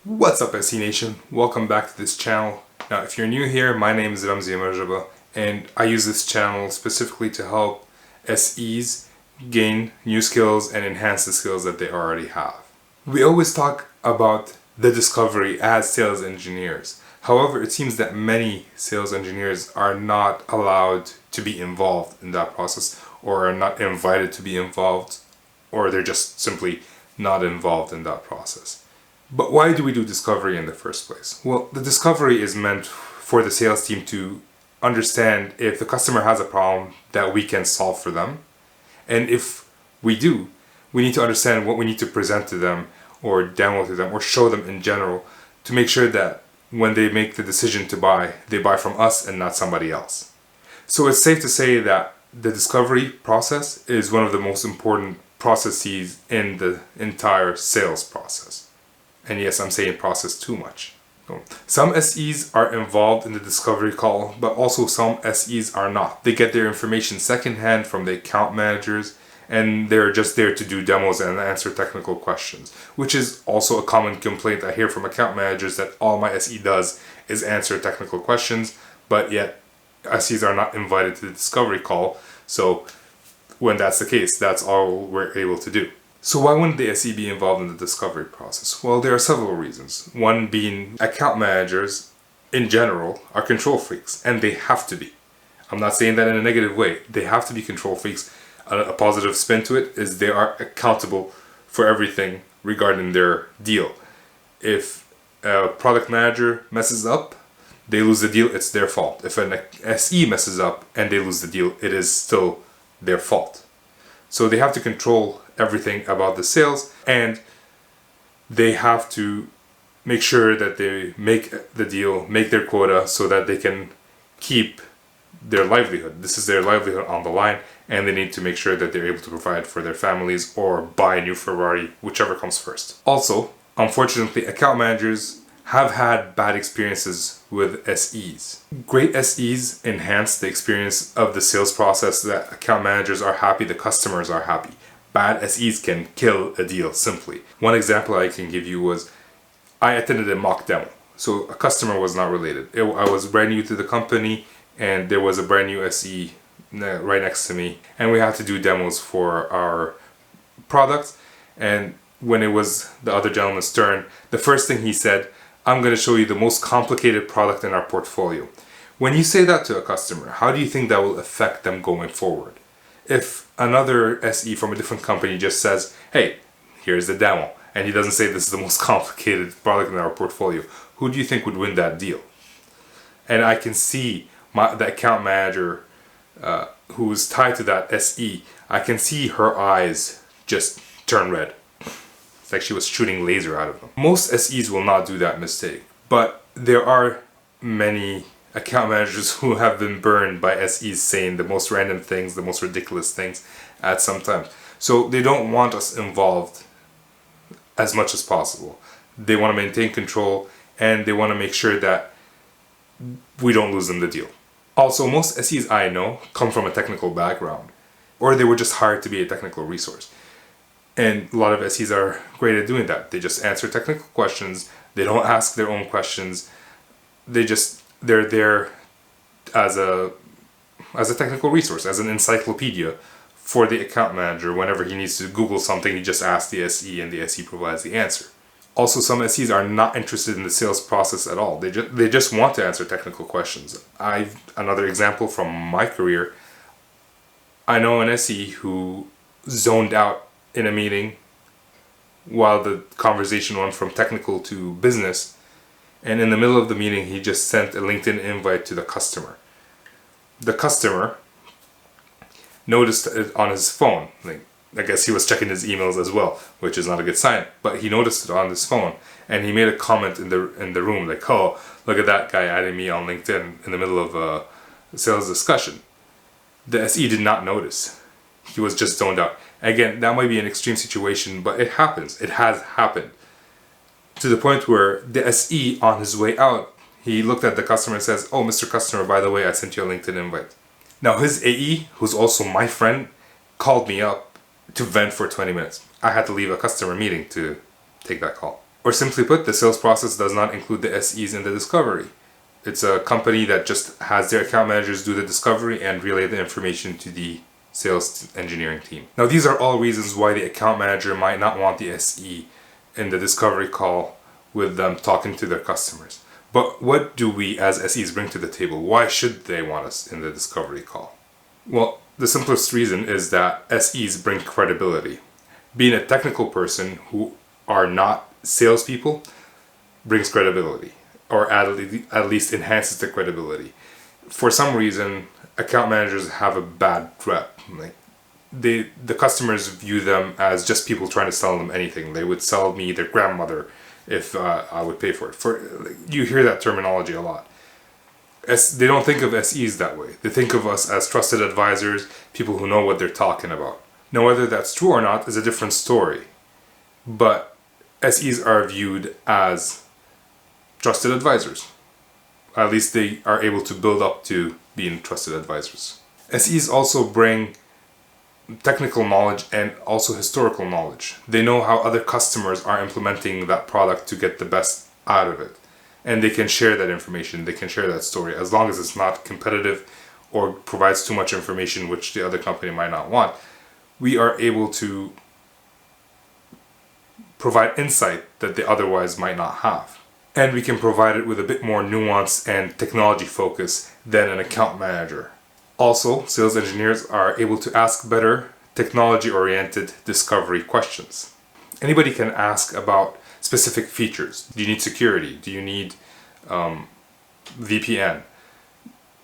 What's up, SE Nation? Welcome back to this channel. Now, if you're new here, my name is Ramzi Marjaba, and I use this channel specifically to help SEs gain new skills and enhance the skills that they already have. We always talk about the discovery as sales engineers. However, it seems that many sales engineers are not allowed to be involved in that process, or are not invited to be involved, or they're just simply not involved in that process. But why do we do discovery in the first place? Well, the discovery is meant for the sales team to understand if the customer has a problem that we can solve for them. And if we do, we need to understand what we need to present to them or demo to them or show them in general to make sure that when they make the decision to buy, they buy from us and not somebody else. So it's safe to say that the discovery process is one of the most important processes in the entire sales process. And yes, I'm saying process too much. Some SEs are involved in the discovery call, but also some SEs are not. They get their information secondhand from the account managers, and they're just there to do demos and answer technical questions, which is also a common complaint I hear from account managers, that all my SE does is answer technical questions, but yet SEs are not invited to the discovery call. So when that's the case, that's all we're able to do. So why wouldn't the SE be involved in the discovery process? Well, there are several reasons. One being account managers in general are control freaks, and they have to be. I'm not saying that in a negative way. They have to be control freaks. A positive spin to it is they are accountable for everything regarding their deal. If a product manager messes up, they lose the deal, it's their fault. If an SE messes up and they lose the deal, it is still their fault. So they have to control everything about the sales, and they have to make sure that they make the deal, make their quota, so that they can keep their livelihood. This is their livelihood on the line, and they need to make sure that they're able to provide for their families or buy a new Ferrari, whichever comes first. Also, unfortunately, account managers have had bad experiences with SEs. Great SEs enhance the experience of the sales process, that account managers are happy, the customers are happy. Bad SEs can kill a deal simply. One example I can give you was I attended a mock demo. So a customer was not related. I was brand new to the company, and there was a brand new SE right next to me, and we had to do demos for our products. And when it was the other gentleman's turn, the first thing he said, "I'm going to show you the most complicated product in our portfolio." When you say that to a customer, how do you think that will affect them going forward? If another SE from a different company just says, "Hey, here's the demo," and he doesn't say this is the most complicated product in our portfolio, who do you think would win that deal? And I can see the account manager who's tied to that SE, I can see her eyes just turn red. It's like she was shooting laser out of them. Most SEs will not do that mistake, but there are many account managers who have been burned by SEs saying the most random things, the most ridiculous things at some time. So they don't want us involved as much as possible. They want to maintain control, and they want to make sure that we don't lose them the deal. Also, most SEs I know come from a technical background, or they were just hired to be a technical resource. And a lot of SEs are great at doing that. They just answer technical questions. They don't ask their own questions. They're there as a technical resource, as an encyclopedia for the account manager. Whenever he needs to Google something, he just asks the SE, and the SE provides the answer. Also, some SEs are not interested in the sales process at all. They just want to answer technical questions. Another example from my career, I know an SE who zoned out in a meeting while the conversation went from technical to business, and in the middle of the meeting he just sent a LinkedIn invite to the customer. The customer noticed it on his phone. I guess he was checking his emails as well, which is not a good sign, but he noticed it on his phone, and he made a comment in the room like, "Oh, look at that guy adding me on LinkedIn in the middle of a sales discussion." The SE did not notice. He was just zoned out. Again, that might be an extreme situation, but it happens. It has happened. To the point where the SE on his way out, he looked at the customer and says, "Oh, Mr. Customer, by the way, I sent you a LinkedIn invite." Now his AE, who's also my friend, called me up to vent for 20 minutes. I had to leave a customer meeting to take that call. Or simply put, the sales process does not include the SEs in the discovery. It's a company that just has their account managers do the discovery and relay the information to the sales engineering team. Now, these are all reasons why the account manager might not want the SE in the discovery call with them talking to their customers. But what do we as SEs bring to the table? Why should they want us in the discovery call? Well, the simplest reason is that SEs bring credibility. Being a technical person who are not salespeople brings credibility, or at least enhances the credibility. For some reason, account managers have a bad rep. Like the customers view them as just people trying to sell them anything. They would sell me their grandmother if I would pay for it. You hear that terminology a lot. They don't think of SEs that way. They think of us as trusted advisors, people who know what they're talking about. Now, whether that's true or not is a different story. But SEs are viewed as trusted advisors. At least they are able to build up to being trusted advisors. SEs also bring technical knowledge and also historical knowledge. They know how other customers are implementing that product to get the best out of it. And they can share that information, they can share that story, as long as it's not competitive or provides too much information which the other company might not want. We are able to provide insight that they otherwise might not have. And we can provide it with a bit more nuance and technology focus than an account manager. Also, sales engineers are able to ask better technology-oriented discovery questions. Anybody can ask about specific features. Do you need security? Do you need VPN?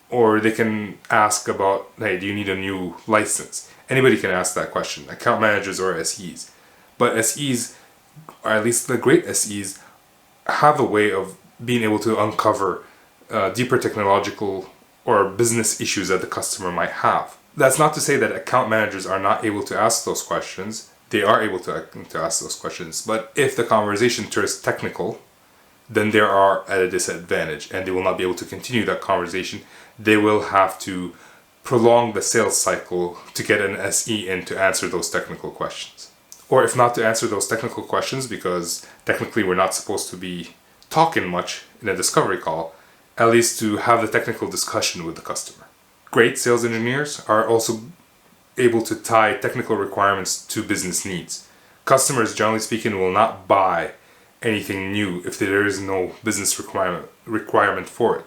Or they can ask about, hey, do you need a new license? Anybody can ask that question, account managers or SEs. But SEs, or at least the great SEs, have a way of being able to uncover deeper technological or business issues that the customer might have. That's not to say that account managers are not able to ask those questions. They are able to ask those questions. But if the conversation turns technical, then they are at a disadvantage and they will not be able to continue that conversation. They will have to prolong the sales cycle to get an SE in to answer those technical questions. Or if not to answer those technical questions, because technically we're not supposed to be talking much in a discovery call, at least to have the technical discussion with the customer. Great sales engineers are also able to tie technical requirements to business needs. Customers, generally speaking, will not buy anything new if there is no business requirement for it.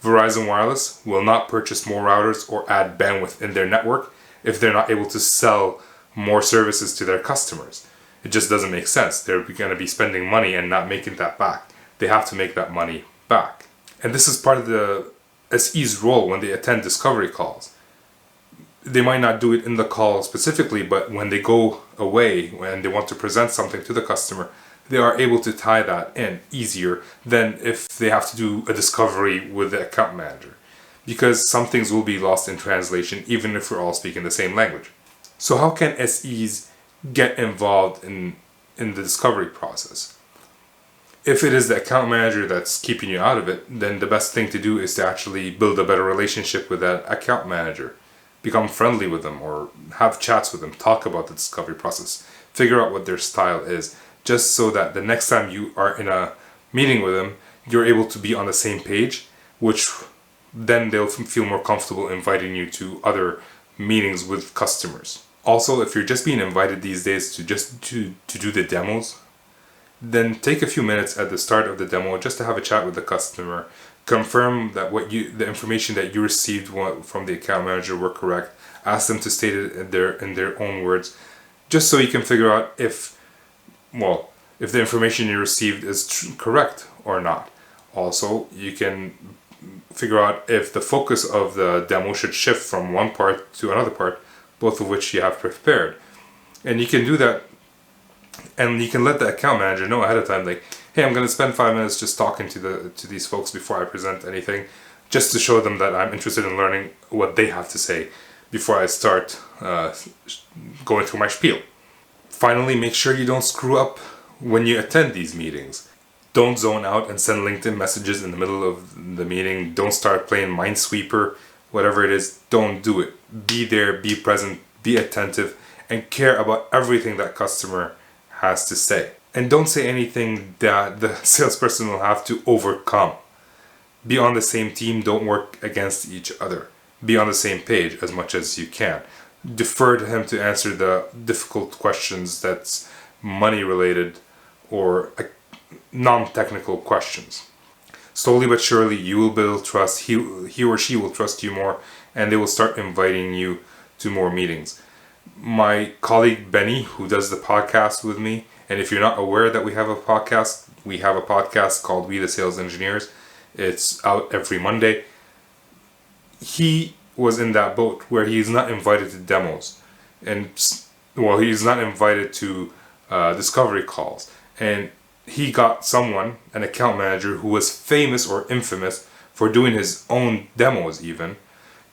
Verizon Wireless will not purchase more routers or add bandwidth in their network if they're not able to sell more services to their customers. It just doesn't make sense. They're going to be spending money and not making that back. They have to make that money back. And this is part of the SE's role when they attend discovery calls. They might not do it in the call specifically, but when they go away, when they want to present something to the customer, they are able to tie that in easier than if they have to do a discovery with the account manager. Because some things will be lost in translation even if we're all speaking the same language. So how can SEs get involved in the discovery process? If it is the account manager that's keeping you out of it, then the best thing to do is to actually build a better relationship with that account manager. Become friendly with them or have chats with them, talk about the discovery process, figure out what their style is, just so that the next time you are in a meeting with them, you're able to be on the same page, which then they'll feel more comfortable inviting you to other meetings with customers. Also, if you're just being invited these days to do the demos, then take a few minutes at the start of the demo just to have a chat with the customer, confirm that the information that you received from the account manager were correct, ask them to state it in their own words, just so you can figure out if the information you received is correct or not. Also, you can figure out if the focus of the demo should shift from one part to another part, both of which you have prepared. And you can do that, and you can let the account manager know ahead of time, like, hey, I'm going to spend 5 minutes just talking to these folks before I present anything, just to show them that I'm interested in learning what they have to say before I start going through my spiel. Finally, make sure you don't screw up when you attend these meetings. Don't zone out and send LinkedIn messages in the middle of the meeting. Don't start playing Minesweeper, whatever it is. Don't do it. Be there, be present, be attentive, and care about everything that customer has to say. And don't say anything that the salesperson will have to overcome. Be on the same team, don't work against each other. Be on the same page as much as you can. Defer to him to answer the difficult questions that's money related or non-technical questions. Slowly but surely you will build trust, he or she will trust you more, and they will start inviting you to more meetings. My colleague Benny, who does the podcast with me, and if you're not aware that we have a podcast called We the Sales Engineers. It's out every Monday. He was in that boat where he's not invited to demos, and well, he's not invited to discovery calls, and he got someone, an account manager who was famous or infamous for doing his own demos even,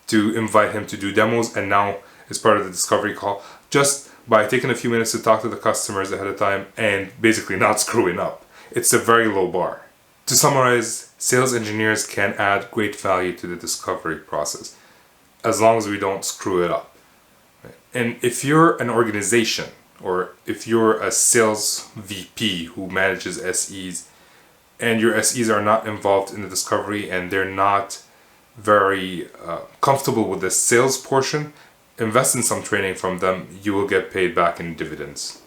to invite him to do demos, and now is part of the discovery call just by taking a few minutes to talk to the customers ahead of time and basically not screwing up. It's a very low bar. To summarize, sales engineers can add great value to the discovery process as long as we don't screw it up. And if you're an organization or if you're a sales VP who manages SEs and your SEs are not involved in the discovery and they're not very comfortable with the sales portion, invest in some training from them. You will get paid back in dividends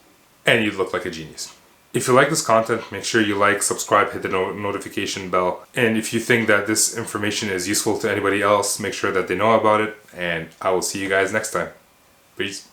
and you look like a genius. If you like this content, make sure you like, subscribe, hit the notification bell. And if you think that this information is useful to anybody else, make sure that they know about it. And I will see you guys next time. Peace.